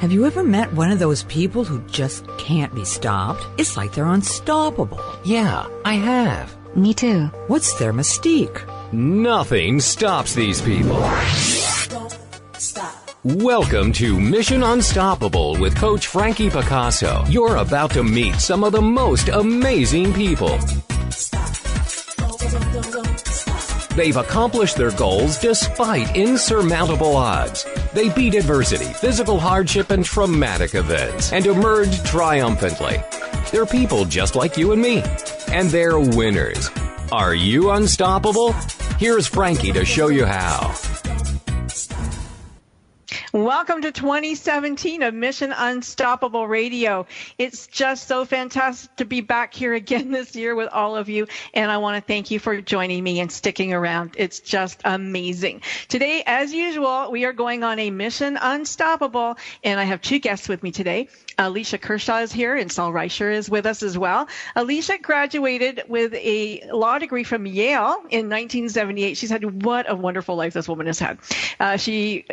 Have you ever met one of those people who just can't be stopped? It's like they're unstoppable. Yeah, I have. Me too. What's their mystique? Nothing stops these people. Don't stop. Welcome to Mission Unstoppable with Coach Frankie Picasso. You're about to meet some of the most amazing people. Stop. Don't stop. They've accomplished their goals despite insurmountable odds. They beat adversity, physical hardship, and traumatic events, and emerged triumphantly. They're people just like you and me, and they're winners. Are you unstoppable? Here's Frankie to show you how. Welcome to 2017 of Mission Unstoppable Radio. It's just so fantastic to be back here again this year with all of you, and I want to thank you for joining me and sticking around. It's just amazing. Today, as usual, we are going on a Mission Unstoppable, and I have two guests with me today. Alicia Kershaw is here, and Sol Reischer is with us as well. Alicia graduated with a law degree from Yale in 1978. She's had what a wonderful life this woman has had. She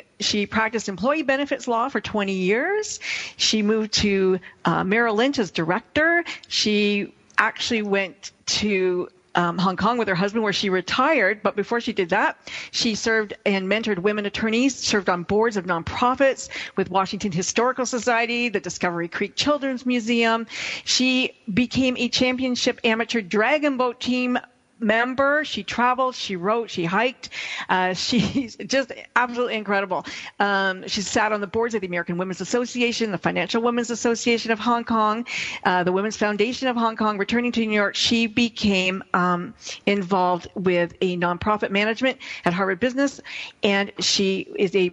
practiced employee benefits law for 20 years. She moved to Merrill Lynch as director. She actually went to Hong Kong with her husband, where she retired. But before she did that, she served and mentored women attorneys, served on boards of nonprofits with Washington Historical Society, the Discovery Creek Children's Museum. She became a championship amateur dragon boat team member. She traveled, she wrote, she hiked. She's just absolutely incredible. She sat on the boards of the American Women's Association, the Financial Women's Association of Hong Kong, the Women's Foundation of Hong Kong. Returning to New York, she became involved with a nonprofit management at Harvard Business, and she is a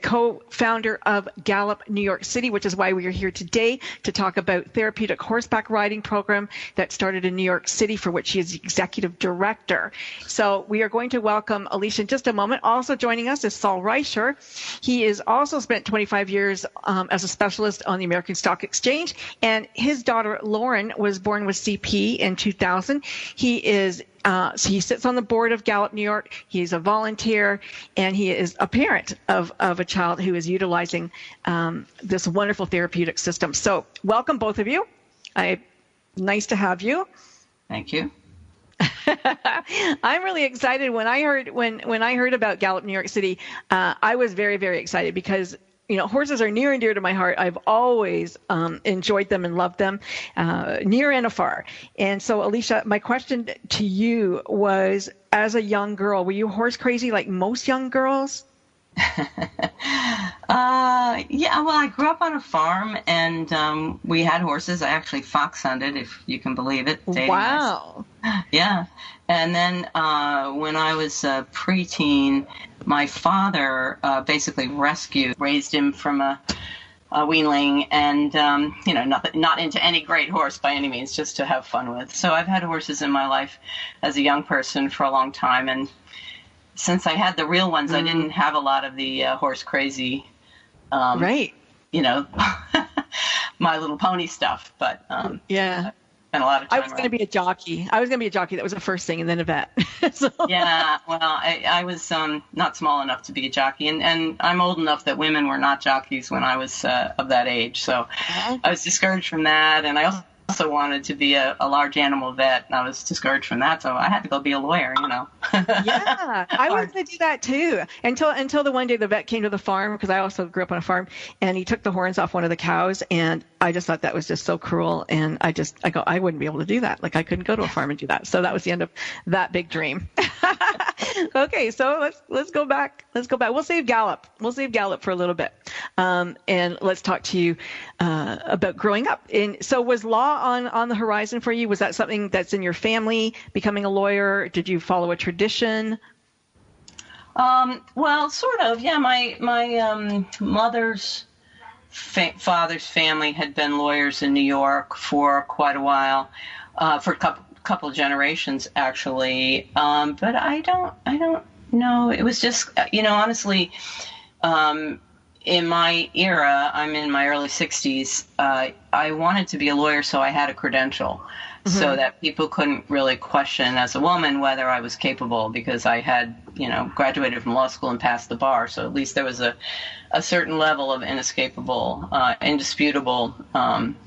co-founder of Gallup New York City, which is why we are here today to talk about therapeutic horseback riding program that started in New York City, for which she is the executive director. So we are going to welcome Alicia in just a moment. Also joining us is Sol Reischer. He has also spent 25 years as a specialist on the American Stock Exchange, and his daughter Lauren was born with CP in 2000. So he sits on the board of Gallup New York. He's a volunteer, and he is a parent of a child who is utilizing this wonderful therapeutic system. So welcome, both of you. Nice to have you. Thank you. I'm really excited. When I heard about Gallup New York City, I was very, very excited because horses are near and dear to my heart. I've always enjoyed them and loved them, near and afar. And so, Alicia, my question to you was, as a young girl, were you horse crazy like most young girls? Yeah, well, I grew up on a farm, and we had horses. I actually fox hunted, if you can believe it. Wow. Yeah. And then when I was a preteen, my father basically raised him from a weanling, and not into any great horse by any means, just to have fun with. So I've had horses in my life as a young person for a long time, and since I had the real ones, I didn't have a lot of the horse crazy, right? My Little Pony stuff. But yeah. A lot of time I was going to be a jockey. That was the first thing, and then a vet. So. Yeah, well, I was not small enough to be a jockey, and I'm old enough that women were not jockeys when I was of that age. So I was discouraged from that, and I also wanted to be a large animal vet, and I was discouraged from that, so I had to go be a lawyer, Yeah, I was going to do that too, until the one day the vet came to the farm, because I also grew up on a farm, and he took the horns off one of the cows, and I just thought that was just so cruel, and I wouldn't be able to do that. Like, I couldn't go to a farm and do that. So that was the end of that big dream. Okay, so let's go back. We'll save Gallup for a little bit, and let's talk to you about growing up. And so, was law on the horizon for you? Was that something that's in your family, becoming a lawyer? Did you follow a tradition? Well, sort of. Yeah, my mother's father's family had been lawyers in New York for quite a while, for a couple of generations actually. But I don't know. It was just, honestly, in my era, I'm in my early 60s, I wanted to be a lawyer, so I had a credential. so that people couldn't really question as a woman whether I was capable, because I had, graduated from law school and passed the bar. So at least there was a certain level of inescapable, indisputable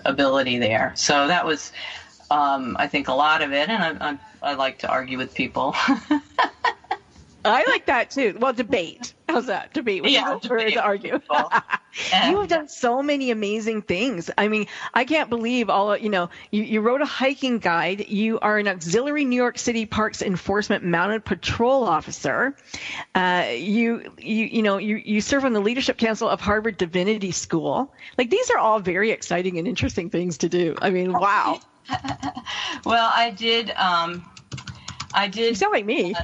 ability there. So that was, I think, a lot of it. And I like to argue with people. I like that too. Well, debate. How's that? Debate. We Yeah, debate to argue. You have done so many amazing things. I mean, I can't believe all. You wrote a hiking guide. You are an auxiliary New York City Parks Enforcement Mounted Patrol Officer. You serve on the Leadership Council of Harvard Divinity School. Like, these are all very exciting and interesting things to do. I mean, wow. Well, I did. You sound like me.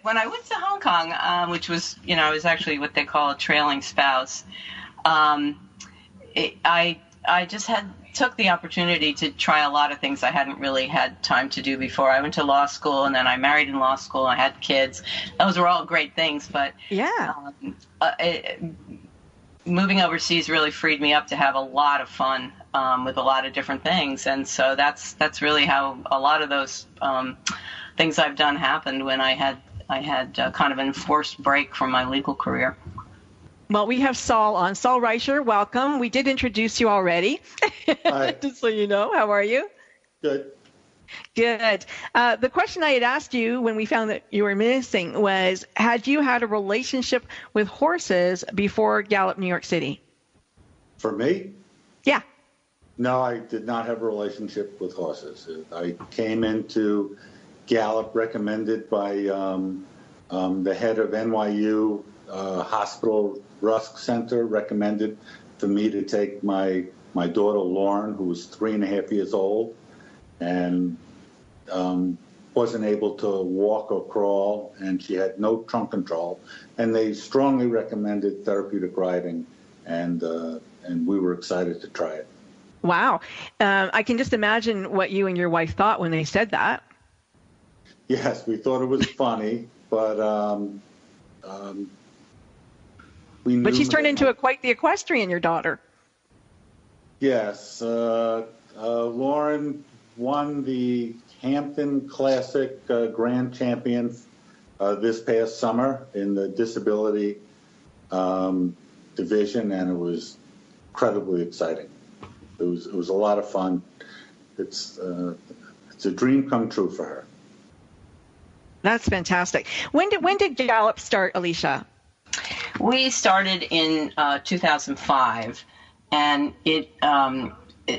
When I went to Hong Kong, which was, I was actually what they call a trailing spouse. I just took the opportunity to try a lot of things I hadn't really had time to do before. I went to law school, and then I married in law school. I had kids. Those were all great things, but moving overseas really freed me up to have a lot of fun with a lot of different things. And so that's really how a lot of those things I've done happened when I had kind of an enforced break from my legal career. Well, we have Sol on. Sol Reischer, welcome. We did introduce you already. Hi. Just so you know. How are you? Good. Good. The question I had asked you when we found that you were missing was, had you had a relationship with horses before Gallup, New York City? For me? Yeah. No, I did not have a relationship with horses. I came into Gallup recommended by the head of NYU Hospital Rusk Center, recommended for me to take my daughter Lauren, who was 3.5 years old, and wasn't able to walk or crawl, and she had no trunk control. And they strongly recommended therapeutic riding, and we were excited to try it. Wow. I can just imagine what you and your wife thought when they said that. Yes, we thought it was funny, but we knew. But she's turned into quite the equestrian, your daughter. Yes. Lauren won the Hampton Classic Grand Champion this past summer in the disability division, and it was incredibly exciting. It was a lot of fun. It's a dream come true for her. That's fantastic. When did Gallup start, Alicia? We started in 2005, and it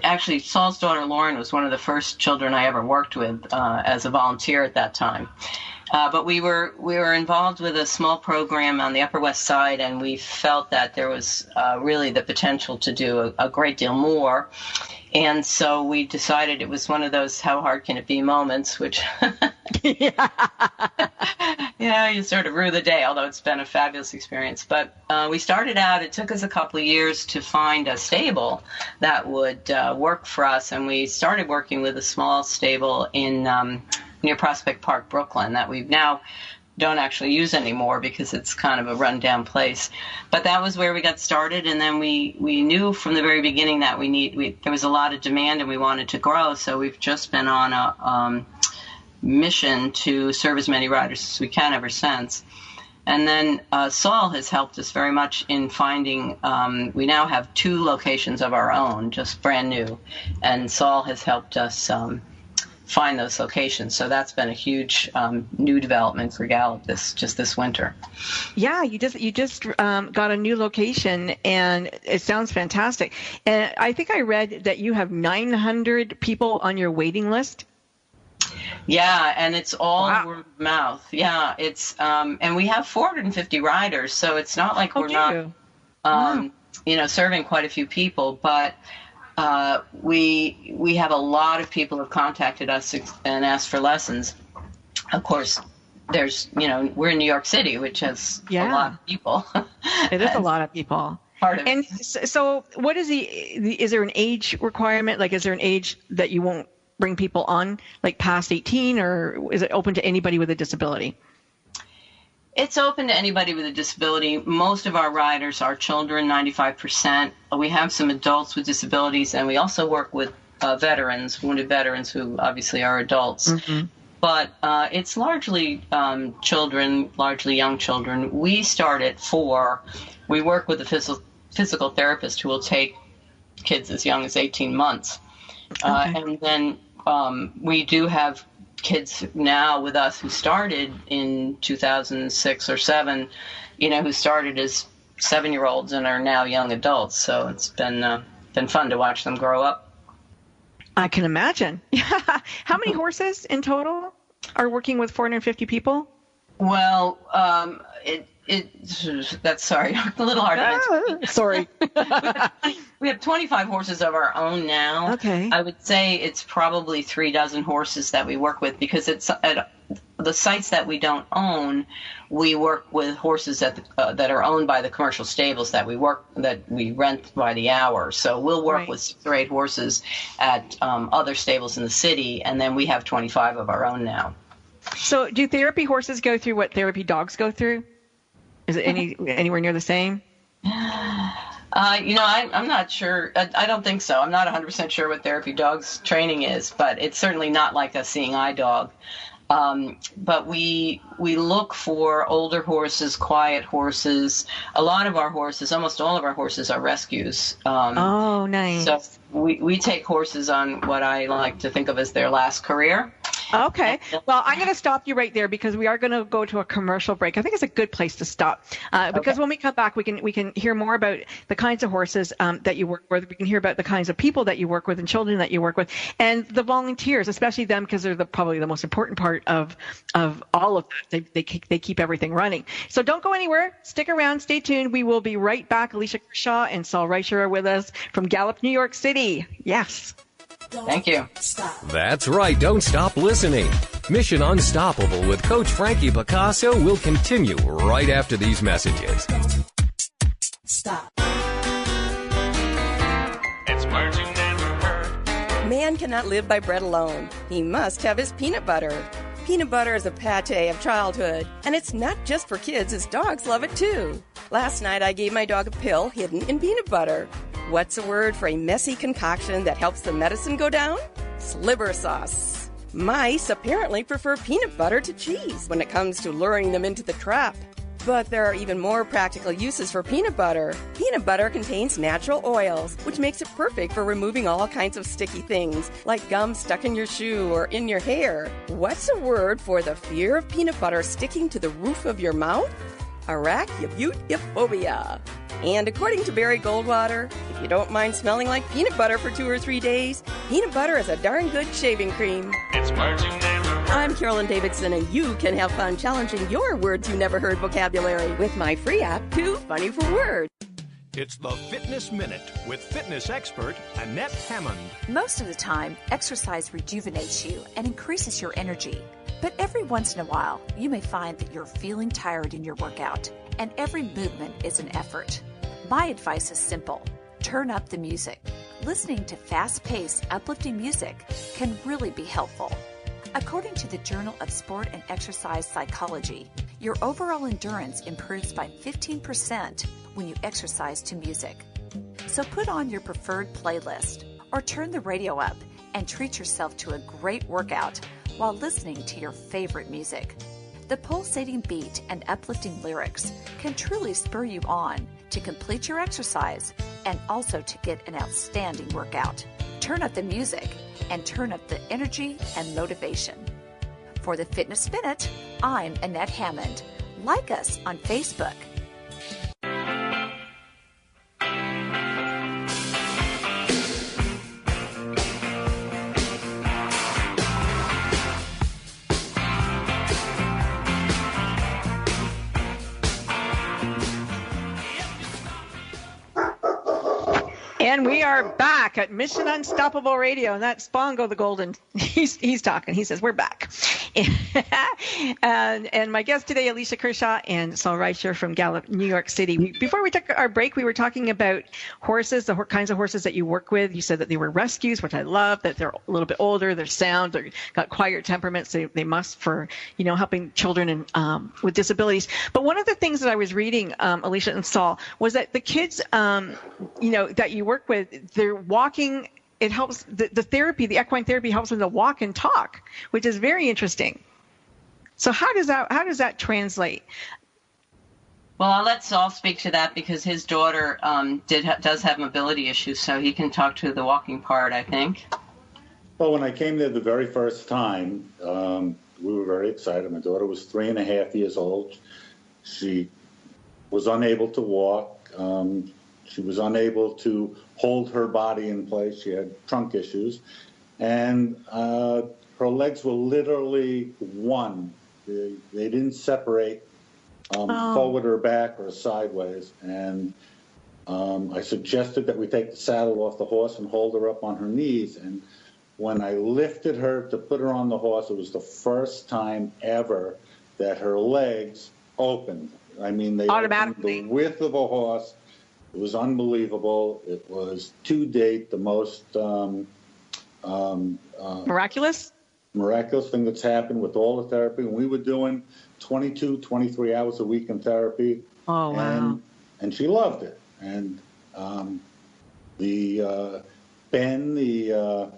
actually, Sol's daughter Lauren was one of the first children I ever worked with as a volunteer at that time. But we were involved with a small program on the Upper West Side, and we felt that there was really the potential to do a great deal more. And so we decided it was one of those how hard can it be moments, which, you sort of rue the day, although it's been a fabulous experience. But we started out, it took us a couple of years to find a stable that would work for us. And we started working with a small stable in near Prospect Park, Brooklyn, that we now don't actually use anymore because it's kind of a rundown place. But that was where we got started, and then we knew from the very beginning that there was a lot of demand and we wanted to grow, so we've just been on a mission to serve as many riders as we can ever since. And then Sol has helped us very much in finding, we now have 2 locations of our own, just brand new, and Sol has helped us find those locations. So that's been a huge new development for Gallup this winter. Yeah, you just got a new location, and it sounds fantastic. And I think I read that you have 900 people on your waiting list. Yeah, and it's all word of mouth. Yeah, it's and we have 450 riders, so it's not like we're not serving quite a few people, but we have a lot of people who have contacted us and asked for lessons. Of course, there's, we're in New York City, which has a lot of people. It is a lot of people. And so what is is there an age requirement? Like, is there an age that you won't bring people on, like past 18, or is it open to anybody with a disability? It's open to anybody with a disability. Most of our riders are children, 95%. We have some adults with disabilities, and we also work with veterans, wounded veterans who obviously are adults. Mm-hmm. But it's largely children, largely young children. We start at 4. We work with a physical therapist who will take kids as young as 18 months. Okay. And then we do have kids now with us who started in 2006 or 7, who started as 7-year-olds and are now young adults. So it's been fun to watch them grow up. I can imagine. How many horses in total are working with 450 people? Well, that's sorry, a little hard to answer. Sorry. We have 25 horses of our own now. Okay. I would say it's probably 36 horses that we work with, because it's at the sites that we don't own. We work with horses that are owned by the commercial stables that we rent by the hour. So we'll work with 6 or 8 horses at other stables in the city, and then we have 25 of our own now. So do therapy horses go through what therapy dogs go through? Is it anywhere near the same? I'm not sure. I don't think so. I'm not 100% sure what therapy dogs training is, but it's certainly not like a seeing eye dog. But we look for older horses, quiet horses. A lot of our horses, almost all of our horses, are rescues. Oh, nice. So we take horses on what I like to think of as their last career. Okay. Well, I'm going to stop you right there, because we are going to go to a commercial break. I think it's a good place to stop, because when we come back, we can hear more about the kinds of horses that you work with. We can hear about the kinds of people that you work with and children that you work with, and the volunteers, especially them, because they're probably the most important part of all of that. They keep everything running. So don't go anywhere. Stick around. Stay tuned. We will be right back. Alicia Kershaw and Sol Reischer are with us from Gallup, New York City. Yes. Thank you. Stop. That's right. Don't stop listening. Mission Unstoppable with Coach Frankie Picasso will continue right after these messages. Stop. It's words you never heard. Man cannot live by bread alone. He must have his peanut butter. Peanut butter is a pate of childhood, and it's not just for kids, as dogs love it too. Last night I gave my dog a pill hidden in peanut butter. What's a word for a messy concoction that helps the medicine go down? Sliver sauce. Mice apparently prefer peanut butter to cheese when it comes to luring them into the trap. But there are even more practical uses for peanut butter. Peanut butter contains natural oils, which makes it perfect for removing all kinds of sticky things, like gum stuck in your shoe or in your hair. What's a word for the fear of peanut butter sticking to the roof of your mouth? Arachnophobia. And according to Barry Goldwater, if you don't mind smelling like peanut butter for 2 or 3 days, peanut butter is a darn good shaving cream. It's words you never heard. I'm Carolyn Davidson, and you can have fun challenging your words you never heard vocabulary with my free app, Too Funny for Words. It's the Fitness Minute with fitness expert Annette Hammond. Most of the time, exercise rejuvenates you and increases your energy. But every once in a while, you may find that you're feeling tired in your workout, and every movement is an effort. My advice is simple. Turn up the music. Listening to fast-paced, uplifting music can really be helpful. According to the Journal of Sport and Exercise Psychology, your overall endurance improves by 15% when you exercise to music. So put on your preferred playlist or turn the radio up and treat yourself to a great workout while listening to your favorite music. The pulsating beat and uplifting lyrics can truly spur you on to complete your exercise and also to get an outstanding workout. Turn up the music and turn up the energy and motivation. For the Fitness Minute, I'm Annette Hammond. Like us on Facebook. And we are back at Mission Unstoppable Radio, and that's Bongo the Golden. He's talking. He says, we're back. and my guest today, Alicia Kershaw and Sol Reischer from Gallup, New York City. Before we took our break, we were talking about horses, the kinds of horses that you work with. You said that they were rescues, which I love, that they're a little bit older, they're sound, they've got quiet temperaments. They must for, helping children and with disabilities. But one of the things that I was reading, Alicia and Sol, was that the kids, that you work with, they're walking it helps the therapy, the equine therapy helps them to walk and talk, which is very interesting. So how does that translate? Well, I'll let Sol speak to that because his daughter does have mobility issues, so he can talk to the walking part, I think. Well, when I came there the very first time, we were very excited. My daughter was 3.5 years old. She was unable to walk. She was unable to hold her body in place. She had trunk issues. And her legs were literally one. They didn't separate forward or back or sideways. And I suggested that we take the saddle off the horse and hold her up on her knees. And when I lifted her to put her on the horse, it was the first time ever that her legs opened. I mean, they automatically opened the width of a horse. It was unbelievable. It was, to date, the most miraculous thing that's happened with all the therapy. And we were doing 22, 23 hours a week in therapy. Oh, wow. And she loved it. And Ben, the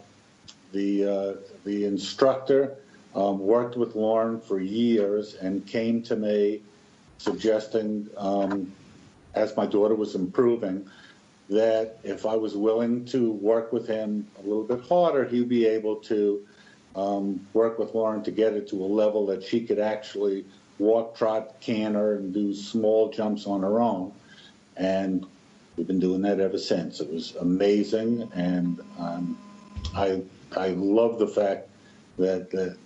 instructor, worked with Lauren for years and came to me suggesting, as my daughter was improving, that if I was willing to work with him a little bit harder, he'd be able to work with Lauren to get it to a level that she could actually walk, trot, canter, and do small jumps on her own. And we've been doing that ever since. It was amazing, and I love the fact that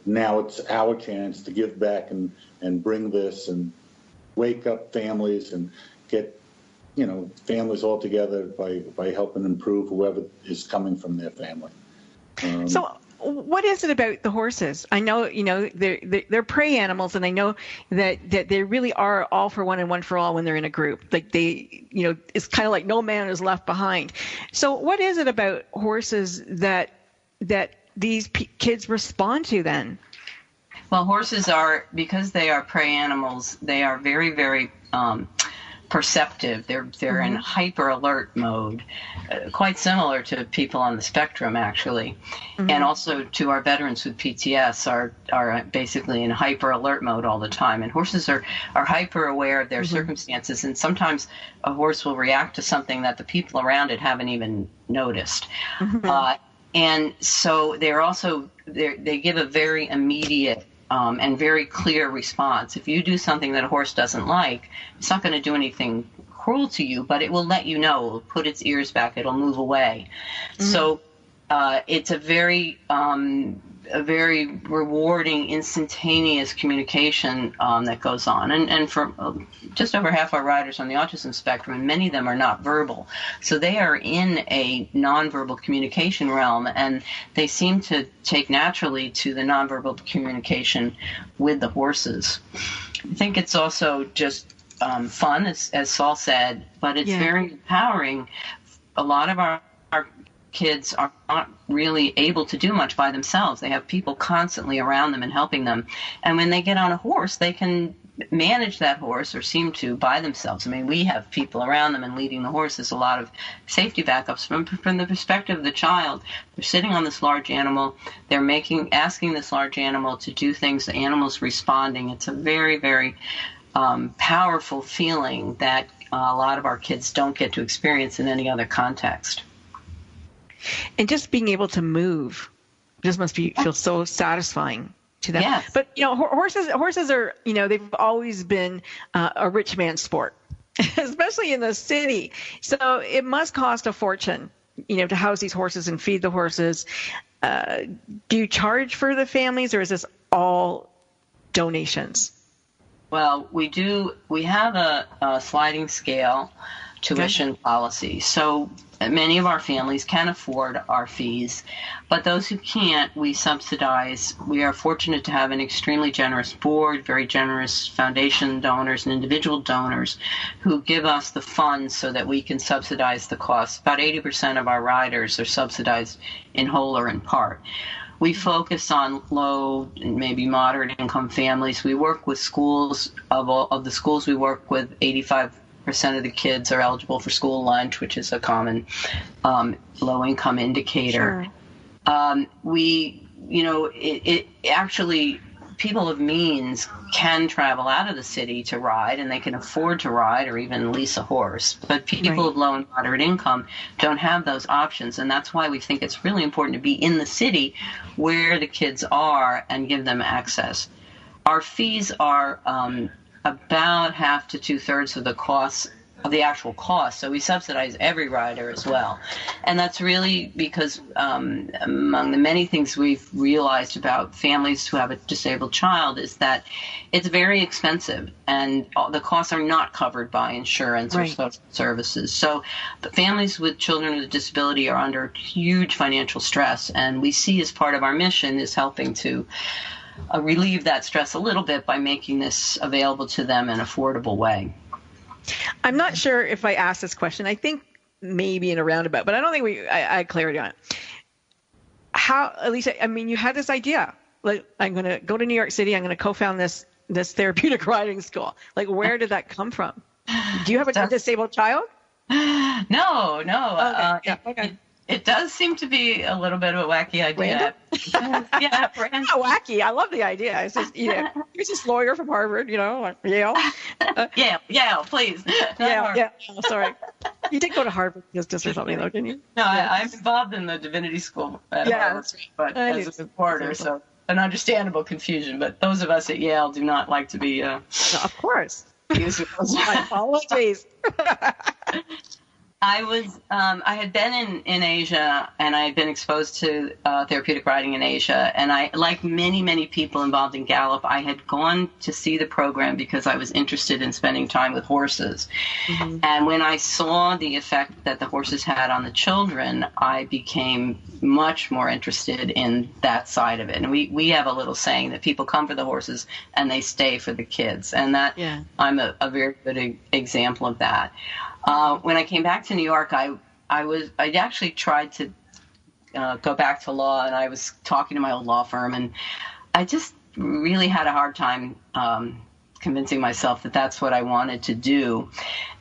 now it's our chance to give back and bring this and wake up families and get families all together by helping improve whoever is coming from their family. So what is it about the horses? I know, they're prey animals, and I know that they really are all for one and one for all when they're in a group. Like it's kind of like no man is left behind. So what is it about horses that these kids respond to then? Well, horses because they are prey animals, they are very, very perceptive. They're in hyper alert mode, quite similar to people on the spectrum, actually, and also to our veterans with PTS are basically in hyper alert mode all the time. And horses are hyper aware of their circumstances, and sometimes a horse will react to something that the people around it haven't even noticed. And so they give a very immediate and very clear response. If you do something that a horse doesn't like, it's not going to do anything cruel to you, but it will let you know. It will put its ears back. It'll move away. So it's a very rewarding, instantaneous communication that goes on. And for just over half our riders on the autism spectrum, and many of them are not verbal. So they are in a nonverbal communication realm, and they seem to take naturally to the nonverbal communication with the horses. I think it's also just fun, as Sol said, but it's very empowering. A lot of our kids are not really able to do much by themselves. They have people constantly around them and helping them. And when they get on a horse, they can manage that horse, or seem to, by themselves. I mean, we have people around them and leading the horse. There's a lot of safety backups. From the perspective of the child, they're sitting on this large animal. They're asking this large animal to do things. The animal's responding. It's a very, very powerful feeling that a lot of our kids don't get to experience in any other context. And just being able to move just must feel so satisfying to them. Yes. But horses are they've always been a rich man's sport, especially in the city. So it must cost a fortune, to house these horses and feed the horses. Do you charge for the families, or is this all donations? Well, we do. We have a sliding scale tuition policy. So many of our families can afford our fees, but those who can't, we subsidize. We are fortunate to have an extremely generous board, very generous foundation donors and individual donors who give us the funds so that we can subsidize the costs. About 80% of our riders are subsidized in whole or in part. We focus on low and maybe moderate income families. We work with schools. Of the schools we work with, 85% 50% of the kids are eligible for school lunch, which is a common low-income indicator. Sure. It actually, people of means can travel out of the city to ride, and they can afford to ride or even lease a horse. But people of low and moderate income don't have those options, and that's why we think it's really important to be in the city where the kids are and give them access. Our fees are about half to two-thirds of the cost of the actual cost, so we subsidize every rider as well. And that's really because among the many things we've realized about families who have a disabled child is that it's very expensive, and the costs are not covered by insurance or social services. So the families with children with a disability are under huge financial stress, and we see as part of our mission is helping to relieve that stress a little bit by making this available to them in an affordable way. I'm not sure if I asked this question. I think maybe in a roundabout, but I don't think I had clarity on it. How, Alicia, I mean, you had this idea, like, I'm going to go to New York City, I'm going to co-found this therapeutic riding school. Like, where did that come from? Do you have a disabled child? No. Okay. It does seem to be a little bit of a wacky idea. Random? Yeah, random. Not wacky. I love the idea. It's just, here's this lawyer from Harvard, like Yale. Yale, please. Yeah. Oh, sorry. You did go to Harvard just or something, though, didn't you? No, I'm involved in the divinity school at Harvard, but as a supporter, so an understandable confusion. But those of us at Yale do not like to be. No, of course. My apologies. I had been in Asia, and I had been exposed to therapeutic riding in Asia. And I, like many people involved in Gallup, I had gone to see the program because I was interested in spending time with horses. Mm-hmm. And when I saw the effect that the horses had on the children, I became much more interested in that side of it. And we have a little saying that people come for the horses and they stay for the kids. And that I'm a very good example of that. When I came back to New York, I actually tried to go back to law, and I was talking to my old law firm, and I just really had a hard time convincing myself that that's what I wanted to do.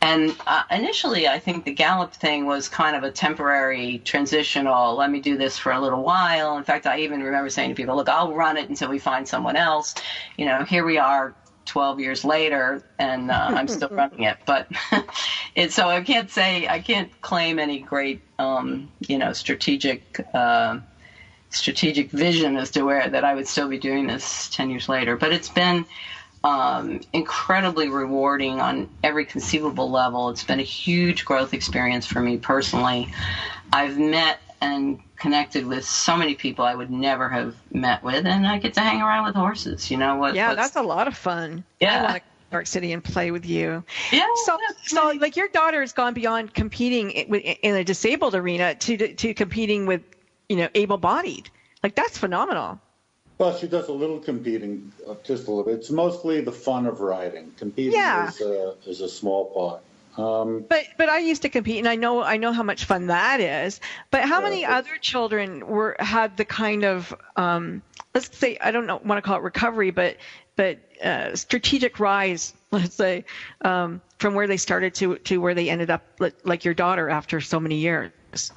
And initially, I think the Gallup thing was kind of a temporary, transitional, let me do this for a little while. In fact, I even remember saying to people, look, I'll run it until we find someone else. Here we are 12 years later, and I'm still running it. But so I can't claim any great, strategic vision as to that I would still be doing this 10 years later. But it's been incredibly rewarding on every conceivable level. It's been a huge growth experience for me personally. I've met and connected with so many people I would never have met with, and I get to hang around with horses. That's a lot of fun. Yeah. I want to go to New York City and play with you. Yeah. So like your daughter has gone beyond competing in a disabled arena to competing with, able-bodied. Like, that's phenomenal. Well, she does a little competing, just a little bit. It's mostly the fun of riding. Competing is a small part. But I used to compete, and I know how much fun that is. But how many other children had the kind of let's say, I don't want to call it recovery, but strategic rise, let's say, from where they started to where they ended up, like your daughter after so many years?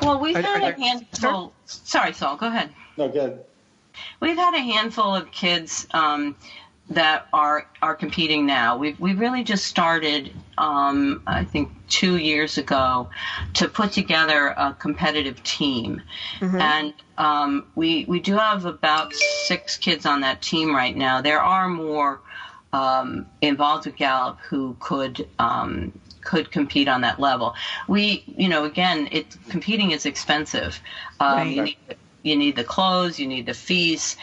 Well, we've had a handful. Sorry, Sol, go ahead. No, go ahead. We've had a handful of kids that are competing now. We've really just started, I think 2 years ago, to put together a competitive team. Mm-hmm. And we do have about 6 kids on that team right now. There are more involved with Gallup who could compete on that level. Competing is expensive. Right. You need the clothes, you need the fees,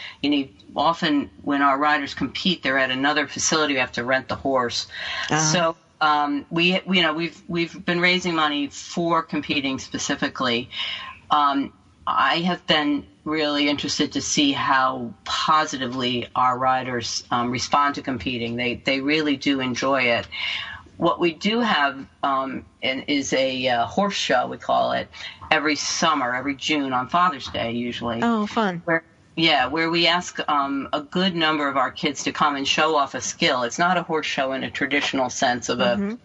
often when our riders compete, they're at another facility, we have to rent the horse. So we've been raising money for competing specifically. I have been really interested to see how positively our riders respond to competing. They really do enjoy it. What we do have is a horse show, we call it, every summer, every June on Father's Day usually. Oh, fun. Where we ask a good number of our kids to come and show off a skill. It's not a horse show in a traditional sense of a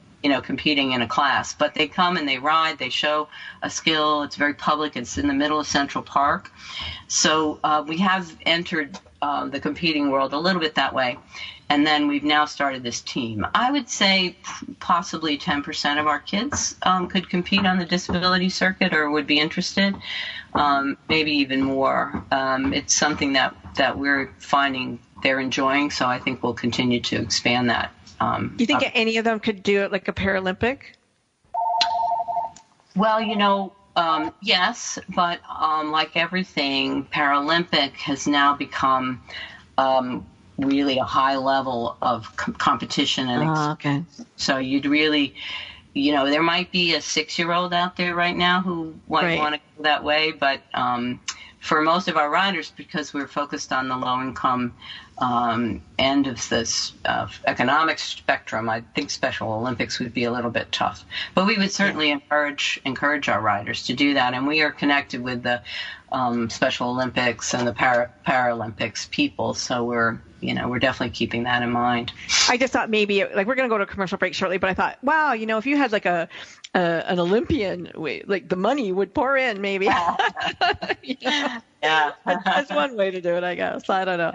competing in a class. But they come and they ride, they show a skill. It's very public. It's in the middle of Central Park. So we have entered the competing world a little bit that way. And then we've now started this team. I would say possibly 10% of our kids could compete on the disability circuit or would be interested, maybe even more. It's something that we're finding they're enjoying, so I think we'll continue to expand that. Do you think any of them could do it like a Paralympic? Well, yes, but like everything, Paralympic has now become really a high level of competition. Okay. So you'd really, there might be a 6-year-old out there right now who might want to go that way, but for most of our riders, because we're focused on the low-income end of this economic spectrum, I think Special Olympics would be a little bit tough. But we would certainly encourage our riders to do that, and we are connected with the Special Olympics and the Paralympics people, so we're definitely keeping that in mind. I just thought maybe, we're going to go to a commercial break shortly, but I thought, wow, if you had like an Olympian, like the money would pour in maybe. Yeah. That's one way to do it, I guess. I don't know.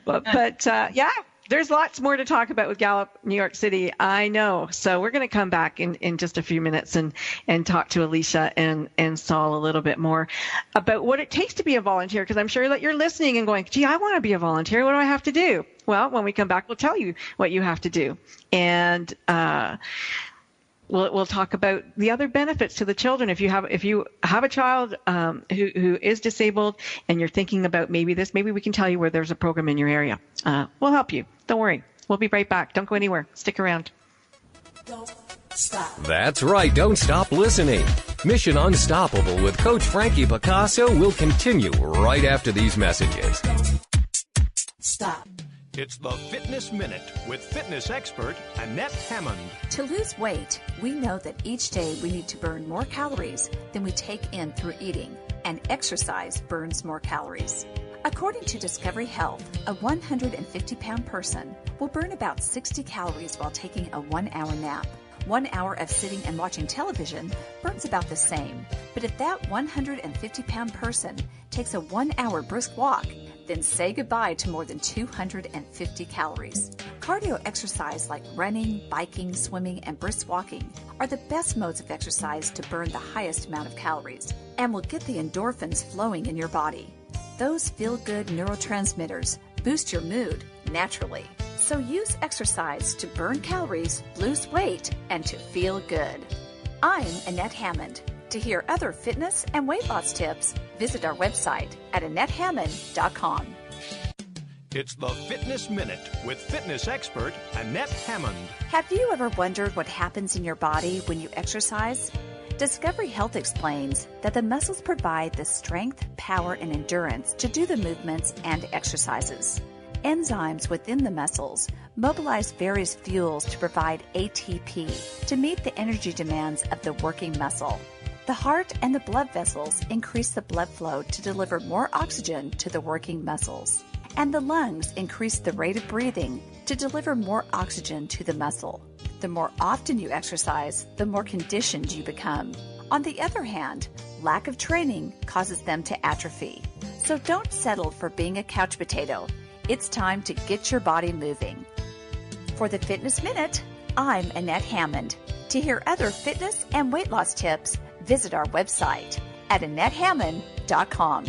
But yeah, there's lots more to talk about with Gallup New York City, I know. So we're going to come back in just a few minutes and talk to Alicia and Sol a little bit more about what it takes to be a volunteer, because I'm sure that you're listening and going, gee, I want to be a volunteer. What do I have to do? Well, when we come back, we'll tell you what you have to do. And we'll talk about the other benefits to the children. If you have a child who is disabled and you're thinking about maybe we can tell you where there's a program in your area. We'll help you. Don't worry. We'll be right back. Don't go anywhere. Stick around. Don't stop. That's right. Don't stop listening. Mission Unstoppable with Coach Frankie Picasso will continue right after these messages. Stop. It's the Fitness Minute with fitness expert Annette Hammond. To lose weight, we know that each day we need to burn more calories than we take in through eating, and exercise burns more calories. According to Discovery Health, a 150-pound person will burn about 60 calories while taking a 1-hour nap. 1 hour of sitting and watching television burns about the same. But if that 150-pound person takes a 1-hour brisk walk, then say goodbye to more than 250 calories. Cardio exercise like running, biking, swimming, and brisk walking are the best modes of exercise to burn the highest amount of calories and will get the endorphins flowing in your body. Those feel-good neurotransmitters boost your mood naturally. So use exercise to burn calories, lose weight, and to feel good. I'm Annette Hammond. To hear other fitness and weight loss tips, visit our website at AnnetteHammond.com. It's the Fitness Minute with fitness expert Annette Hammond. Have you ever wondered what happens in your body when you exercise? Discovery Health explains that the muscles provide the strength, power, and endurance to do the movements and exercises. Enzymes within the muscles mobilize various fuels to provide ATP to meet the energy demands of the working muscle. The heart and the blood vessels increase the blood flow to deliver more oxygen to the working muscles. And the lungs increase the rate of breathing to deliver more oxygen to the muscle. The more often you exercise, the more conditioned you become. On the other hand, lack of training causes them to atrophy. So don't settle for being a couch potato. It's time to get your body moving. For the Fitness Minute, I'm Annette Hammond. To hear other fitness and weight loss tips, visit our website at AnnetteHammond.com.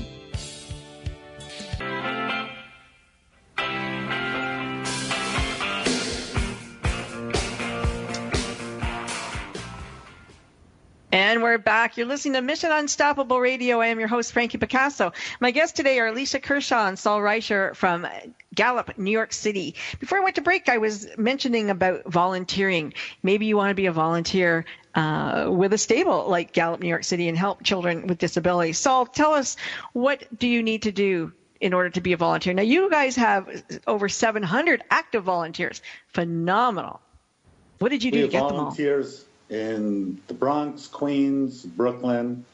And we're back. You're listening to Mission Unstoppable Radio. I am your host, Frankie Picasso. My guests today are Alicia Kershaw and Sol Reischer from Gallup, New York City. Before I went to break, I was mentioning about volunteering. Maybe you want to be a volunteer with a stable like Gallup, New York City and help children with disabilities. Sol, tell us, what do you need to do in order to be a volunteer? Now, you guys have over 700 active volunteers. Phenomenal. What did you do to get them all? Volunteers in the Bronx, Queens, Brooklyn,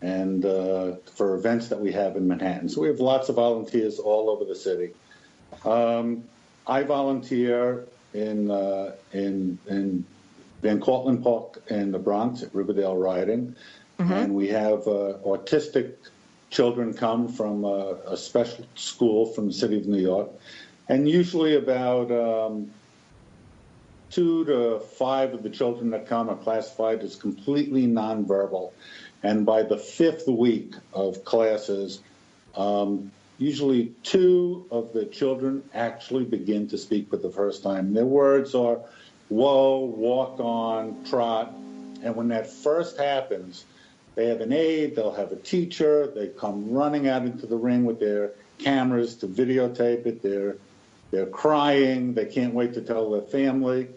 and for events that we have in Manhattan. So we have lots of volunteers all over the city. I volunteer in Van Cortlandt Park in the Bronx at Riverdale Riding. And we have autistic children come from a special school from the city of New York. And usually about 2 to 5 of the children that come are classified as completely nonverbal. And by the 5th week of classes, usually 2 of the children actually begin to speak for the first time. Their words are whoa, walk on, trot. And when that first happens, they have an aide, they'll have a teacher, they come running out into the ring with their cameras to videotape it. They're crying, they can't wait to tell their family.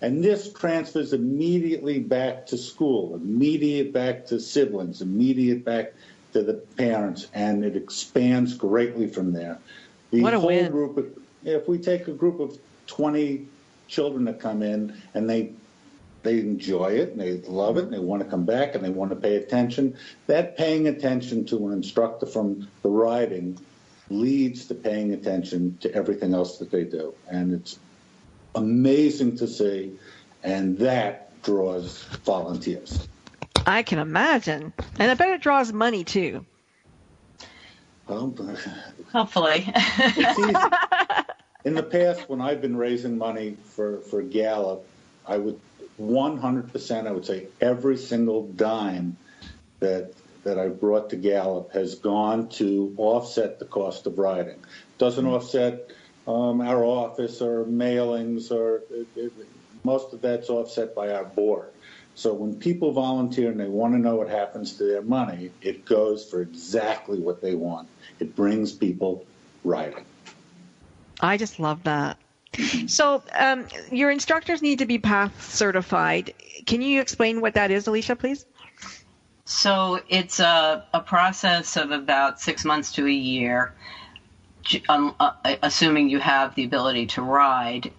And this transfers immediately back to school, immediate back to siblings, immediate back to the parents, and it expands greatly from there. What a win. If we take a group of 20 children that come in and they enjoy it and they love it and they want to come back and they want to pay attention, that paying attention to an instructor from the riding leads to paying attention to everything else that they do. And it's amazing to see, and that draws volunteers. I can imagine. And I bet it draws money, too. Well, hopefully. It's easy. In the past, when I've been raising money for Gallup, I would 100%, I would say every single dime that I brought to Gallup has gone to offset the cost of riding. Doesn't offset our office or mailings, or most of that's offset by our board. So when people volunteer and they want to know what happens to their money, it goes for exactly what they want. It brings people riding. I just love that. So your instructors need to be PATH certified. Can you explain what that is, Alicia, please? So it's a process of about 6 months to a year, assuming you have the ability to ride.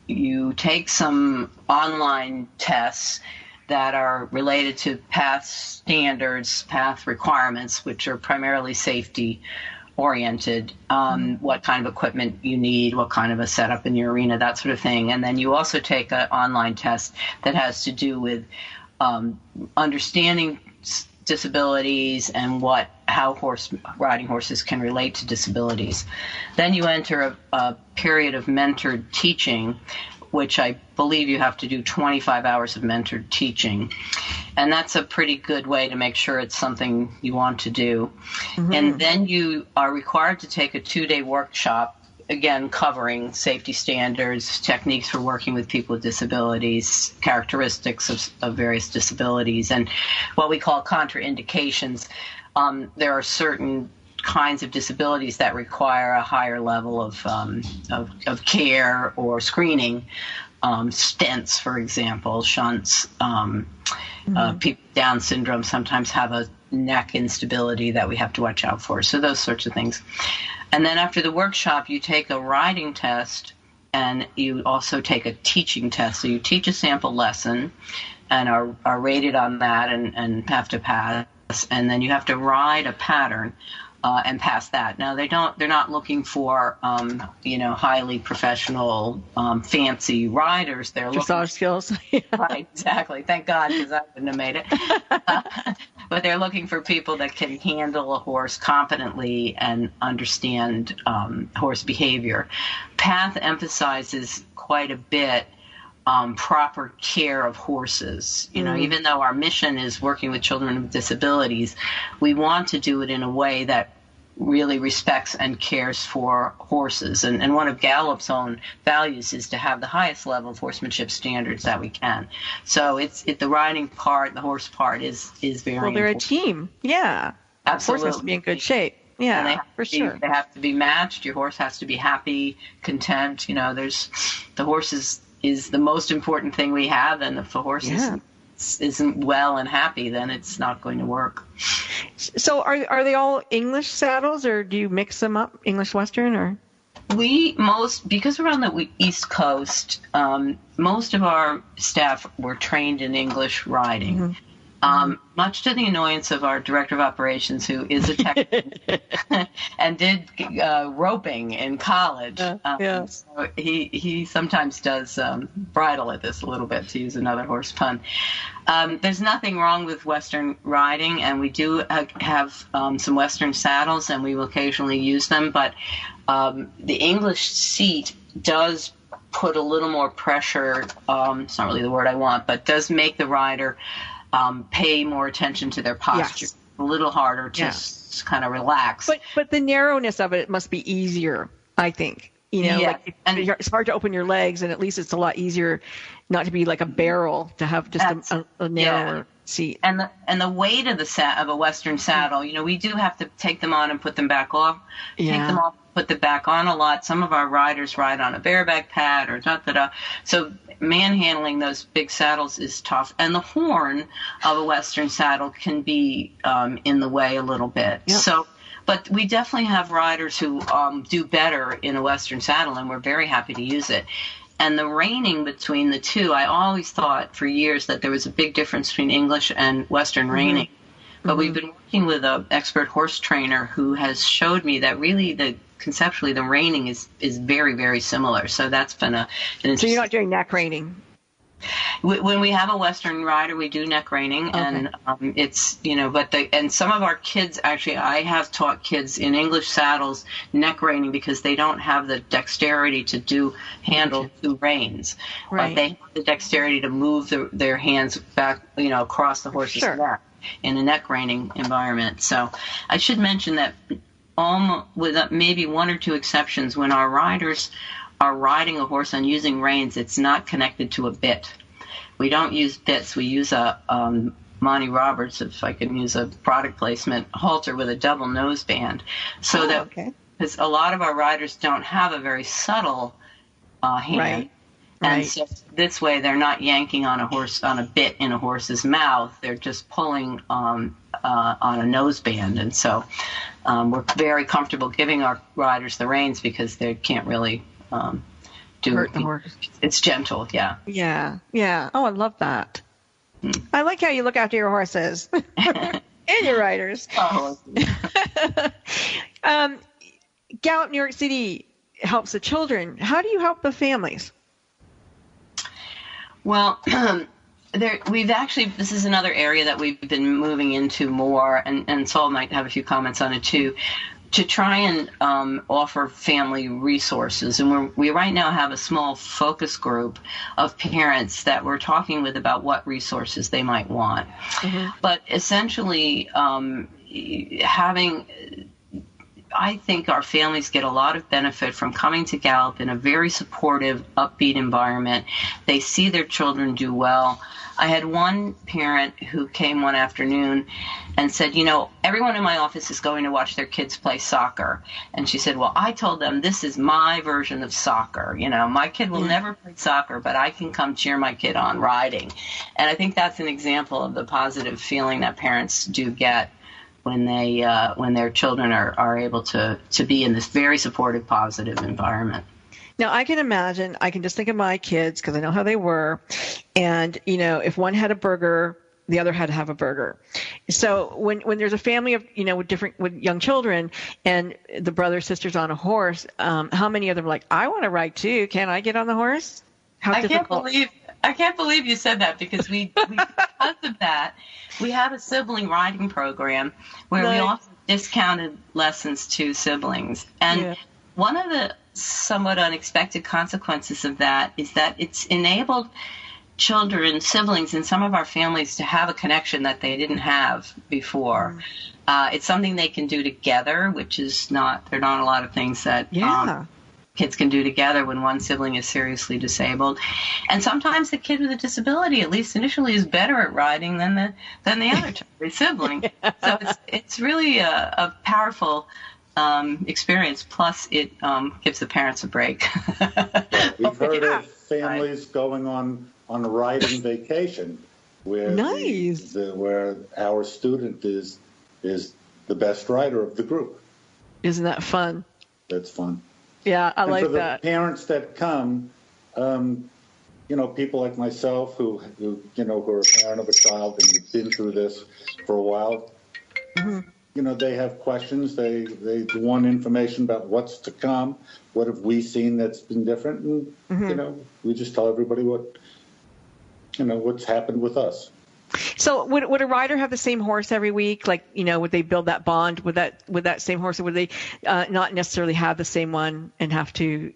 You take some online tests that are related to PATH standards, PATH requirements, which are primarily safety oriented, what kind of equipment you need, what kind of a setup in your arena, that sort of thing. And then you also take an online test that has to do with understanding disabilities and how riding horses can relate to disabilities. Then you enter a period of mentored teaching, which I believe you have to do 25 hours of mentored teaching. And that's a pretty good way to make sure it's something you want to do. And then you are required to take a 2-day workshop, again, covering safety standards, techniques for working with people with disabilities, characteristics of various disabilities, and what we call contraindications. There are certain kinds of disabilities that require a higher level of care or screening. Stents, for example, shunts. People with Down syndrome sometimes have a neck instability that we have to watch out for. So those sorts of things. And then after the workshop, you take a riding test, and you also take a teaching test. So you teach a sample lesson and are rated on that and have to pass. And then you have to ride a pattern and pass that. Now they're not looking for highly professional, fancy riders. They're dressage skills. Right, exactly. Thank God, because I wouldn't have made it. But they're looking for people that can handle a horse competently and understand horse behavior. PATH emphasizes quite a bit proper care of horses. Even though our mission is working with children with disabilities, we want to do it in a way that really respects and cares for horses. And one of Gallup's own values is to have the highest level of horsemanship standards that we can. So the riding part, the horse part is very important. Well, they're a team. Yeah. Absolutely. Horse has to be in good shape. Yeah, for sure. They have to be matched. Your horse has to be happy, content. The horse is the most important thing we have, and if a horse isn't well and happy, then it's not going to work. So are they all English saddles, or do you mix them up, English Western, or? Because we're on the East Coast, most of our staff were trained in English riding. much to the annoyance of our director of operations, who is a tech and did roping in college. So he sometimes does bridle at this a little bit, to use another horse pun. There's nothing wrong with Western riding, and we do have some Western saddles, and we will occasionally use them, but the English seat does put a little more pressure, it's not really the word I want, but does make the rider pay more attention to their posture. Yes. A little harder to kind of relax. But the narrowness of it must be easier, I think. Like it's hard to open your legs, and at least it's a lot easier not to be like a barrel, to have just a narrower seat. And the weight of a Western saddle, we do have to take them on and put them back off. Take them off, put them back on a lot. Some of our riders ride on a bareback pad or da-da-da. So manhandling those big saddles is tough. And the horn of a Western saddle can be in the way a little bit. Yep. So, but we definitely have riders who do better in a Western saddle, and we're very happy to use it. And the reining between the two, I always thought for years that there was a big difference between English and Western reining. But we've been working with an expert horse trainer who has showed me that really conceptually the reining is very, very similar. So that's been an interesting. So you're not doing neck reining? When we have a Western rider, we do neck reining, and it's and some of our kids, actually, I have taught kids in English saddles neck reining because they don't have the dexterity to handle two reins. Right. But they have the dexterity to move their hands back, across the horse's neck in a neck reining environment. So I should mention that with maybe one or two exceptions, when our riders are riding a horse and using reins, it's not connected to a bit. We don't use bits. We use a Monty Roberts, if I can use a product placement, halter with a double nose band. So because a lot of our riders don't have a very subtle hand. Right. And so this way they're not yanking on a bit in a horse's mouth. They're just pulling on a nose band. And so we're very comfortable giving our riders the reins because they can't really hurt the horse. It's gentle, yeah. Yeah. Oh, I love that. I like how you look after your horses and your riders. Oh. Gallup New York City helps the children. How do you help the families? Well, this is another area that we've been moving into more, and Sol might have a few comments on it too, to try and offer family resources. And we right now have a small focus group of parents that we're talking with about what resources they might want. But essentially I think our families get a lot of benefit from coming to Gallup in a very supportive, upbeat environment. They see their children do well. I had one parent who came one afternoon and said, everyone in my office is going to watch their kids play soccer. And she said, well, I told them this is my version of soccer. My kid will never play soccer, but I can come cheer my kid on riding. And I think that's an example of the positive feeling that parents do get when their children are able to be in this very supportive, positive environment. Now, I can just think of my kids because I know how they were. And, if one had a burger, the other had to have a burger. So when there's a family of, with young children and the brother, sisters on a horse, how many of them are like, I want to ride too. Can I get on the horse? I can't believe you said that because we because of that, we have a sibling riding program where we offer discounted lessons to siblings. And one of the somewhat unexpected consequences of that is that it's enabled siblings in some of our families to have a connection that they didn't have before. It's something they can do together, which is there are not a lot of things that kids can do together when one sibling is seriously disabled. And sometimes the kid with a disability, at least initially, is better at riding than the other sibling. So it's really a powerful experience. Plus, it gives the parents a break. We've heard of families going on a riding vacation where where our student is the best rider of the group. Isn't that fun? That's fun. Yeah, I like that. For the parents that come, people like myself who are a parent of a child and have been through this for a while, they have questions. They want information about what's to come. What have we seen that's been different? And, we just tell everybody what's happened with us. So would a rider have the same horse every week? Like, would they build that bond with that same horse, or would they not necessarily have the same one and have to,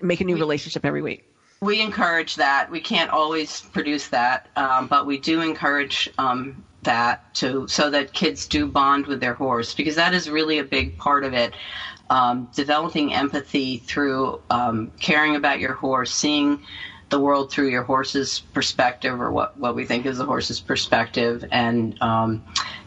make a new relationship every week? We encourage that. We can't always produce that, but we do encourage that so that kids do bond with their horse, because that is really a big part of it. Developing empathy through caring about your horse, seeing the world through your horse's perspective, or what we think is the horse's perspective. And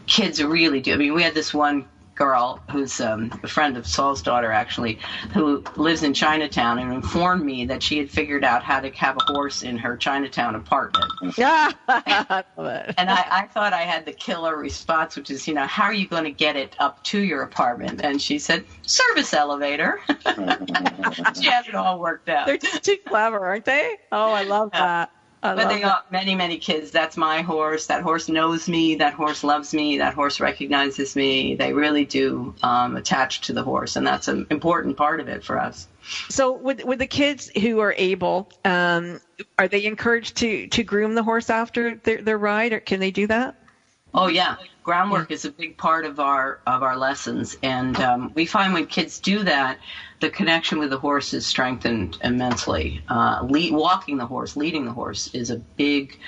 kids really do. I mean, we had this one girl who's a friend of Sol's daughter, actually, who lives in Chinatown, and informed me that she had figured out how to have a horse in her Chinatown apartment. I love it. And I thought I had the killer response, which is, how are you going to get it up to your apartment? And she said, service elevator. She had it all worked out. They're just too clever, aren't they? Oh, I love that. But they got many kids. That's my horse. That horse knows me. That horse loves me. That horse recognizes me. They really do attach to the horse, and that's an important part of it for us. So with the kids who are able, are they encouraged to groom the horse after their ride, or can they do that? Oh, yeah. Groundwork is a big part of our lessons, and we find when kids do that, the connection with the horse is strengthened immensely. Walking the horse, leading the horse is a big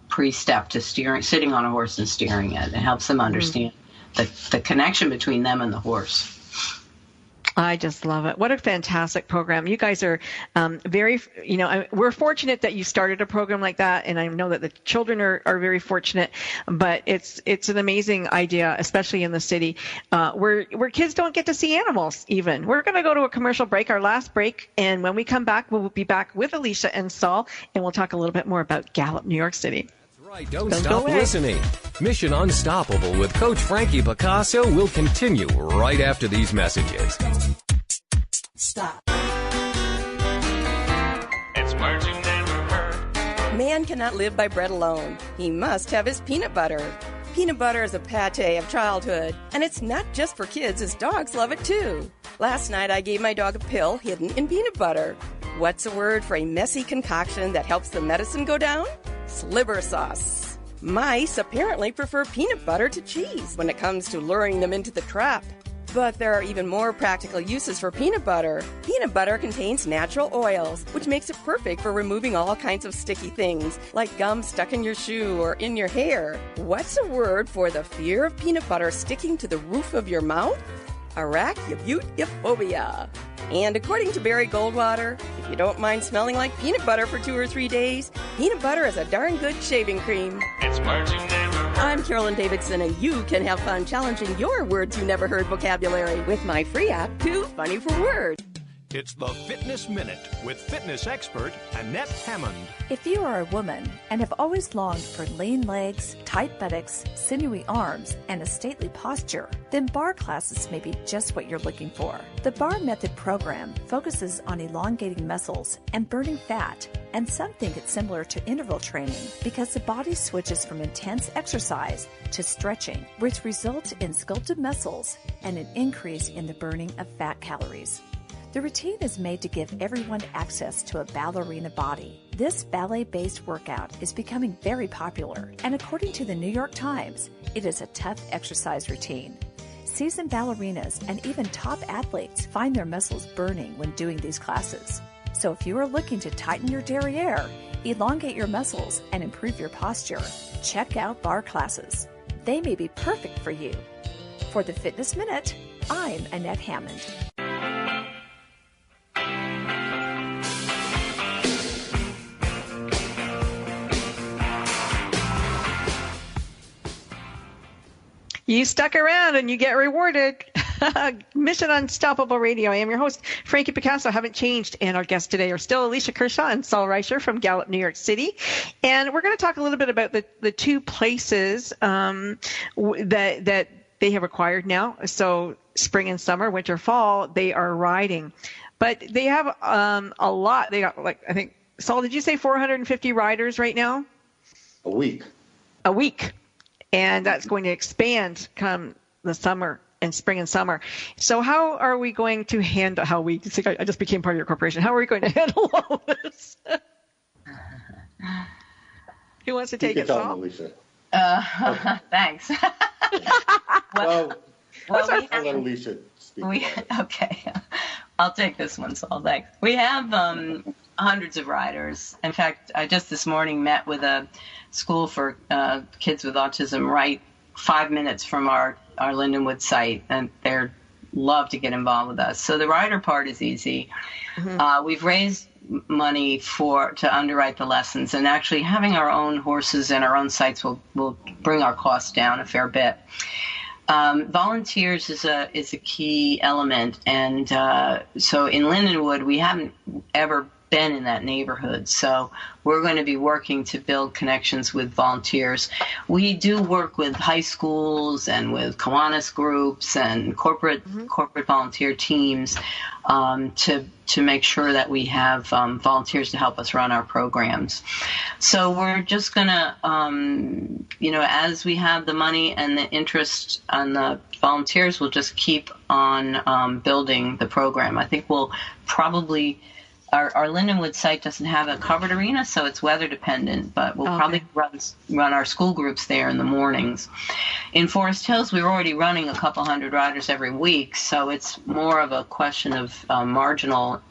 pre-step to sitting on a horse and steering it. It helps them understand the connection between them and the horse. I just love it. What a fantastic program. You guys are very, we're fortunate that you started a program like that, and I know that the children are very fortunate, but it's an amazing idea, especially in the city, where kids don't get to see animals even. We're going to go to a commercial break, our last break, and when we come back, we'll be back with Alicia and Sol, and we'll talk a little bit more about Gallup, New York City. Right, don't stop listening. Mission Unstoppable with Coach Frankie Picasso will continue right after these messages. Stop. It's words you never heard. Man cannot live by bread alone. He must have his peanut butter. Peanut butter is a pate of childhood, and it's not just for kids, as dogs love it too. Last night I gave my dog a pill hidden in peanut butter. What's a word for a messy concoction that helps the medicine go down? Sliver sauce. Mice apparently prefer peanut butter to cheese when it comes to luring them into the trap. But there are even more practical uses for peanut butter. Peanut butter contains natural oils, which makes it perfect for removing all kinds of sticky things, like gum stuck in your shoe or in your hair. What's a word for the fear of peanut butter sticking to the roof of your mouth? Arachnophobia. And according to Barry Goldwater, if you don't mind smelling like peanut butter for 2 or 3 days, peanut butter is a darn good shaving cream. It's words you never heard. I'm Carolyn Davidson, and you can have fun challenging your words you never heard vocabulary with my free app, Too Funny for Words. It's the Fitness Minute with fitness expert Annette Hammond. If you are a woman and have always longed for lean legs, tight buttocks, sinewy arms, and a stately posture, then barre classes may be just what you're looking for. The barre method program focuses on elongating muscles and burning fat, and some think it's similar to interval training because the body switches from intense exercise to stretching, which results in sculpted muscles and an increase in the burning of fat calories. The routine is made to give everyone access to a ballerina body. This ballet-based workout is becoming very popular, and according to the New York Times, it is a tough exercise routine. Seasoned ballerinas and even top athletes find their muscles burning when doing these classes. So if you are looking to tighten your derriere, elongate your muscles, and improve your posture, check out barre classes. They may be perfect for you. For the Fitness Minute, I'm Annette Hammond. You stuck around and you get rewarded. Mission Unstoppable Radio. I am your host, Frankie Picasso. I haven't changed, and our guests today are still Alicia Kershaw and Sol Reischer from Gallup, New York City. And we're going to talk a little bit about the two places that they have required now. So spring and summer, winter, fall, they are riding. But they have a lot. They got, like, I think, Sol, did you say 450 riders right now? A week. And that's going to expand come the summer and spring and summer. So how are we going to handle, I just became part of your corporation. How are we going to handle all this? Who wants to take it, Sol? Alicia. Thanks. I'll let Alicia speak. Okay. I'll take this one, Sol. Thanks. We have hundreds of riders. In fact, I just this morning met with a school for kids with autism right 5 minutes from our Lindenwood site, and they're love to get involved with us. So the rider part is easy. Mm-hmm. We've raised money to underwrite the lessons, and actually having our own horses and our own sites will bring our costs down a fair bit. Volunteers is a key element, and so in Lindenwood we haven't ever been in that neighborhood, so we're going to be working to build connections with volunteers. We do work with high schools and with Kiwanis groups and corporate volunteer teams to make sure that we have volunteers to help us run our programs. So we're just going to, as we have the money and the interest on the volunteers, we'll just keep on building the program. I think we'll probably... Our Lindenwood site doesn't have a covered arena, so it's weather dependent, but we'll probably run our school groups there in the mornings. In Forest Hills, we're already running a couple hundred riders every week, so it's more of a question of marginal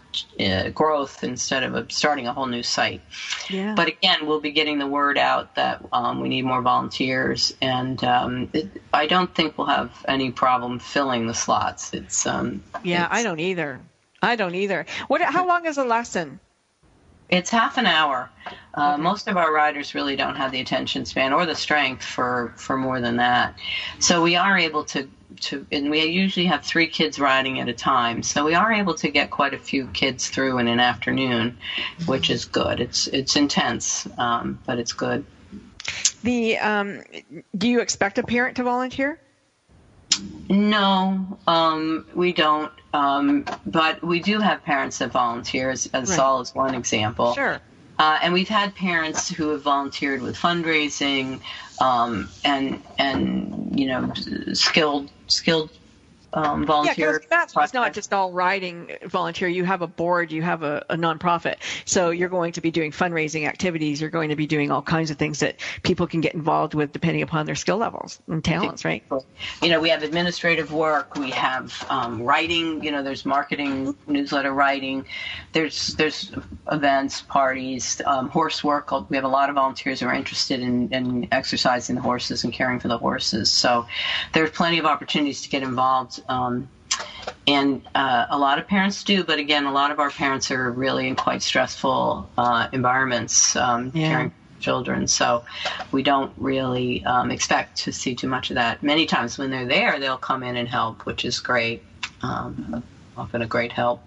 growth instead of starting a whole new site. Yeah. But again, we'll be getting the word out that we need more volunteers, and I don't think we'll have any problem filling the slots. I don't either. How long is a lesson? It's half an hour. Most of our riders really don't have the attention span or the strength for more than that. So we are able to, and we usually have 3 kids riding at a time. So we are able to get quite a few kids through in an afternoon, which is good. It's intense, but it's good. Do you expect a parent to volunteer? No, we don't. But we do have parents that volunteer, as Sol is one example. Sure. And we've had parents who have volunteered with fundraising and skilled volunteer. Yeah, because it's not just all riding volunteer. You have a board, you have a nonprofit. So you're going to be doing fundraising activities. You're going to be doing all kinds of things that people can get involved with depending upon their skill levels and talents, right? We have administrative work. We have writing. There's marketing, newsletter writing. There's events, parties, horse work. We have a lot of volunteers who are interested in exercising the horses and caring for the horses. So there's plenty of opportunities to get involved. And a lot of parents do, but again, a lot of our parents are really in quite stressful environments caring for children, so we don't really expect to see too much of that. Many times when they're there, they'll come in and help, which is great, often a great help.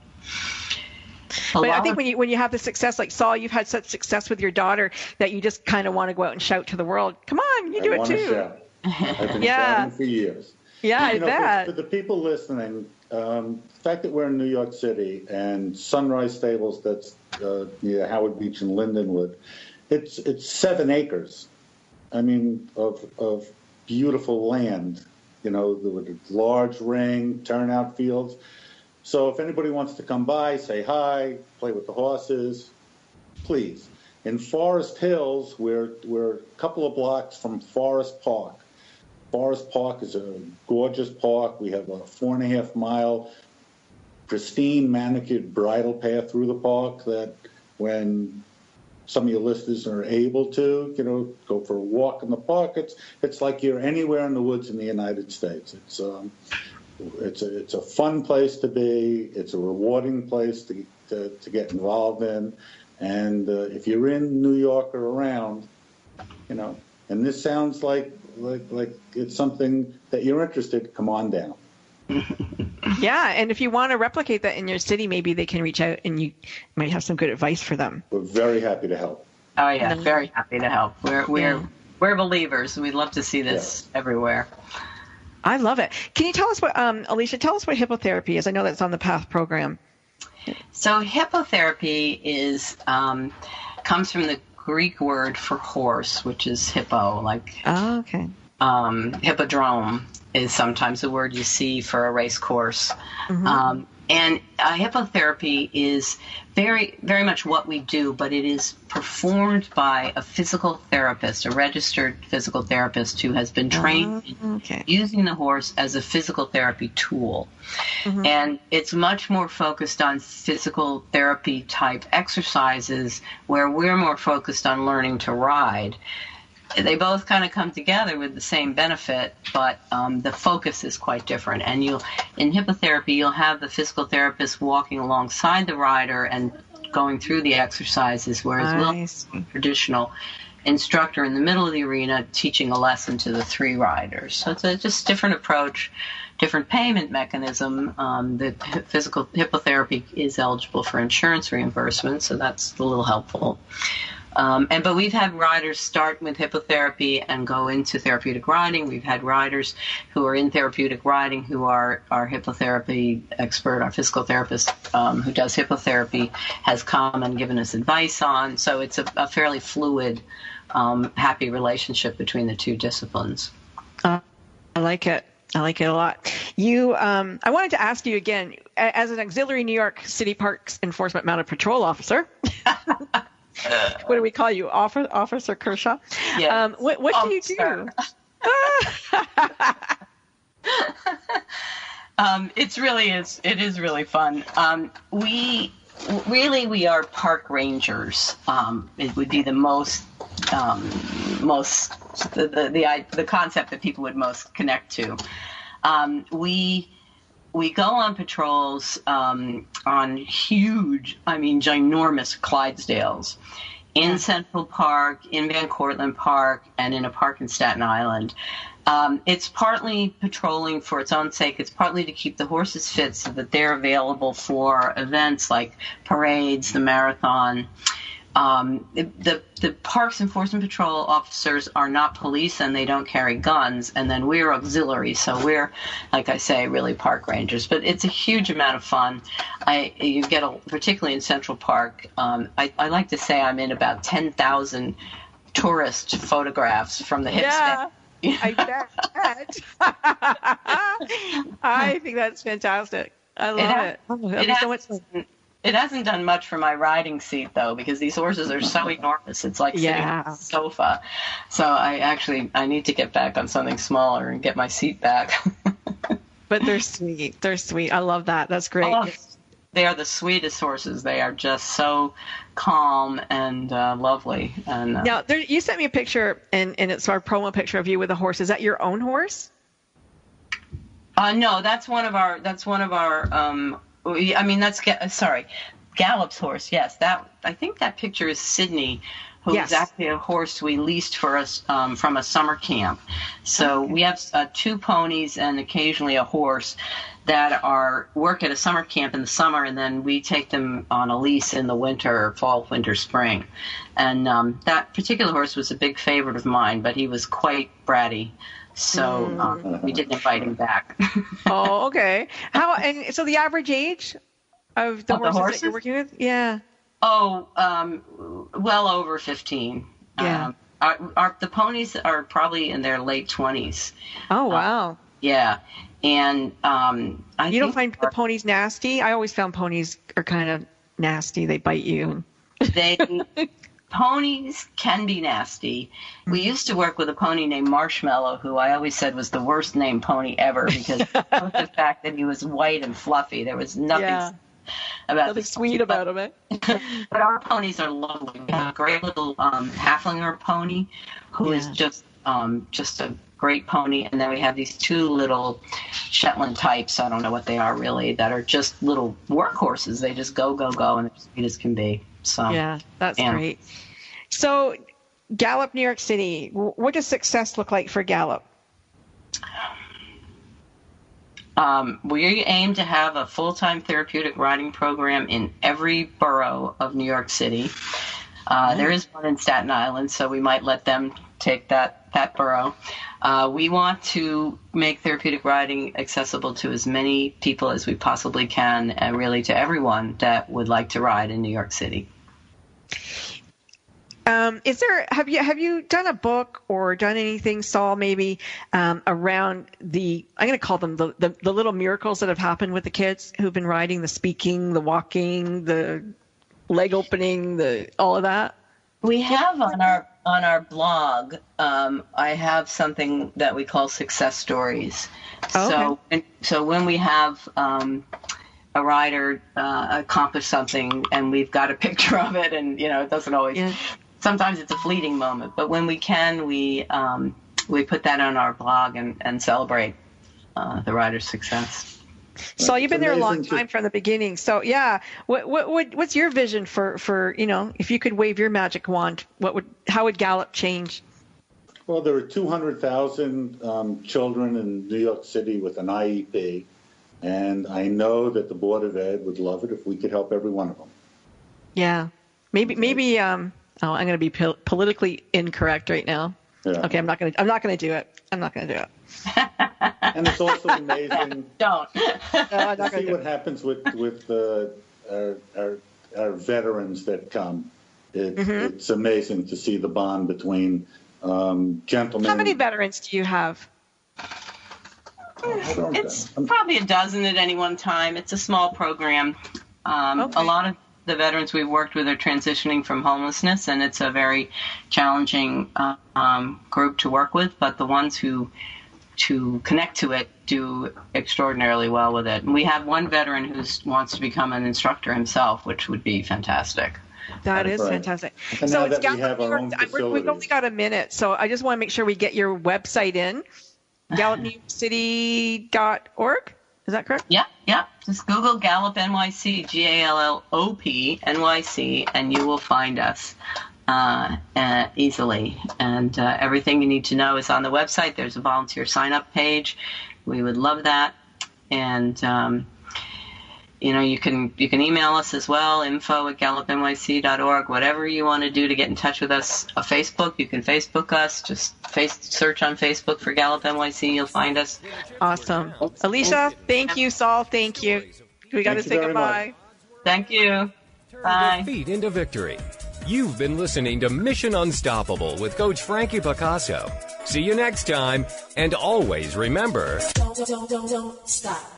But I think when you have the success, like Sol, you've had such success with your daughter that you just kind of want to go out and shout to the world, come on, you do it too. I've been shouting for years. Yeah, I bet. For the people listening, the fact that we're in New York City and Sunrise Stables, that's near Howard Beach and Lindenwood, it's 7 acres. I mean, of beautiful land, with a large ring, turnout fields. So if anybody wants to come by, say hi, play with the horses, please. In Forest Hills, we're a couple of blocks from Forest Park. Forest Park is a gorgeous park. We have a 4.5-mile pristine manicured bridle path through the park that when some of your listeners are able to, go for a walk in the park, it's like you're anywhere in the woods in the United States. It's a fun place to be. It's a rewarding place to get involved in. And if you're in New York or around, and this sounds like it's something that you're interested, come on down. Yeah, and if you want to replicate that in your city, maybe they can reach out and you might have some good advice for them. We're very happy to help. Oh yeah, very happy to help. We're believers. We'd love to see this everywhere. I love it. Can you tell us what, Alicia, tell us what hippotherapy is? I know that's on the PATH program. So hippotherapy comes from the Greek word for horse, which is hippo, okay. Hippodrome is sometimes a word you see for a race course. Mm-hmm. And hippotherapy is very, very much what we do, but it is performed by a physical therapist, a registered physical therapist who has been trained in using the horse as a physical therapy tool. Mm-hmm. And it's much more focused on physical therapy type exercises, where we're more focused on learning to ride. They both kind of come together with the same benefit, but the focus is quite different. And in hippotherapy, you'll have the physical therapist walking alongside the rider and going through the exercises, whereas we'll have a traditional instructor in the middle of the arena teaching a lesson to the three riders. So it's a just different approach, different payment mechanism. The physical hippotherapy is eligible for insurance reimbursement, so that's a little helpful. But we've had riders start with hippotherapy and go into therapeutic riding. We've had riders who are in therapeutic riding who are our hippotherapy expert, our physical therapist who does hippotherapy has come and given us advice on. So it's a fairly fluid, happy relationship between the two disciplines. I like it. I like it a lot. I wanted to ask you again, as an auxiliary New York City Parks Enforcement Mounted Patrol officer, what do we call you, Officer Kershaw? Yes. What do you do? It is really fun. We are park rangers. It would be the the concept that people would most connect to. We go on patrols on huge, ginormous Clydesdales in Central Park, in Van Cortlandt Park, and in a park in Staten Island. It's partly patrolling for its own sake. It's partly to keep the horses fit so that they're available for events like parades, the marathon. The Parks Enforcement Patrol officers are not police and they don't carry guns, and then we're auxiliaries, so we're, like I say, really park rangers. But it's a huge amount of fun. You get, particularly in Central Park, I like to say I'm in about 10,000 tourist photographs from the hip stand. I bet. I think that's fantastic. I love it. It hasn't done much for my riding seat, though, because these horses are so enormous. It's like sitting on a sofa. So I need to get back on something smaller and get my seat back. But they're sweet. They're sweet. I love that. That's great. Oh, they are the sweetest horses. They are just so calm and lovely. And now, you sent me a picture, and it's our promo picture of you with a horse. Is that your own horse? No, that's one of our. Gallup's horse. Yes, I think that picture is Sydney, who is actually a horse we leased for us from a summer camp. So we have 2 ponies and occasionally a horse that work at a summer camp in the summer, and then we take them on a lease in the winter, fall, winter, spring. And that particular horse was a big favorite of mine, but he was quite bratty. So we didn't invite him back. Oh, okay. So the average age of the horses that you're working with? Yeah. Oh, well over 15. Yeah. The ponies are probably in their late 20s. Oh, wow. Yeah. And you don't find the ponies nasty? I always found ponies are kind of nasty. They bite you. Ponies can be nasty. We used to work with a pony named Marshmallow, who I always said was the worst named pony ever because of the fact that he was white and fluffy. There was nothing sweet about him. But our ponies are lovely. We have a great little Haflinger pony who is just a great pony. And then we have these 2 little Shetland types, I don't know what they are really, that are just little workhorses. They just go, and they're sweet as can be. So, yeah, that's great. So, Gallup, New York City, what does success look like for Gallup? We aim to have a full-time therapeutic riding program in every borough of New York City. There is one in Staten Island, so we might let them take that Hatboro. We want to make therapeutic riding accessible to as many people as we possibly can, and really to everyone that would like to ride in New York City. Have you done a book or done anything, Sol, maybe around I'm going to call them the little miracles that have happened with the kids who've been riding, the speaking, the walking, the leg opening, all of that? We have on our blog, I have something that we call success stories. Oh, okay. So when we have a rider accomplish something and we've got a picture of it, and it doesn't always. Yeah. Sometimes it's a fleeting moment, but when we can, we put that on our blog and celebrate the rider's succhow. So you've been there a long time from the beginning. So yeah, what's your vision for if you could wave your magic wand, how would Gallup change? Well, there are 200,000 children in New York City with an IEP, and I know that the Board of Ed would love it if we could help every one of them. Yeah, maybe. Oh, I'm going to be politically incorrect right now. Yeah. Okay, I'm not going to do it. I'm not going to do it. And it's also amazing. Don't. To see what happens with our veterans that come. It's amazing to see the bond between gentlemen. How many veterans do you have? It's probably a dozen at any one time. It's a small program. Okay. A lot of the veterans we've worked with are transitioning from homelessness, and it's a very challenging group to work with, but the ones who connect to it do extraordinarily well with it. And we have one veteran who wants to become an instructor himself, which would be fantastic. That is fantastic. And so now that we have our own we've only got a minute, so I just want to make sure we get your website in, gallupnewyorkcity.org. Is that correct? Yeah. Just Google Gallup NYC, GALLOP NYC, and you will find us easily. And everything you need to know is on the website. There's a volunteer sign-up page. We would love that. And you can email us as well, info@gallupnyc.org. Whatever you want to do to get in touch with us. Facebook, you can Facebook us. Just search on Facebook for Gallup NYC. You'll find us. Awesome. Alicia, thank you. Sol, thank you. We got to say goodbye. Thank you. Bye. Defeat into victory. You've been listening to Mission Unstoppable with Coach Frankie Picasso. See you next time, and always remember... Don't stop.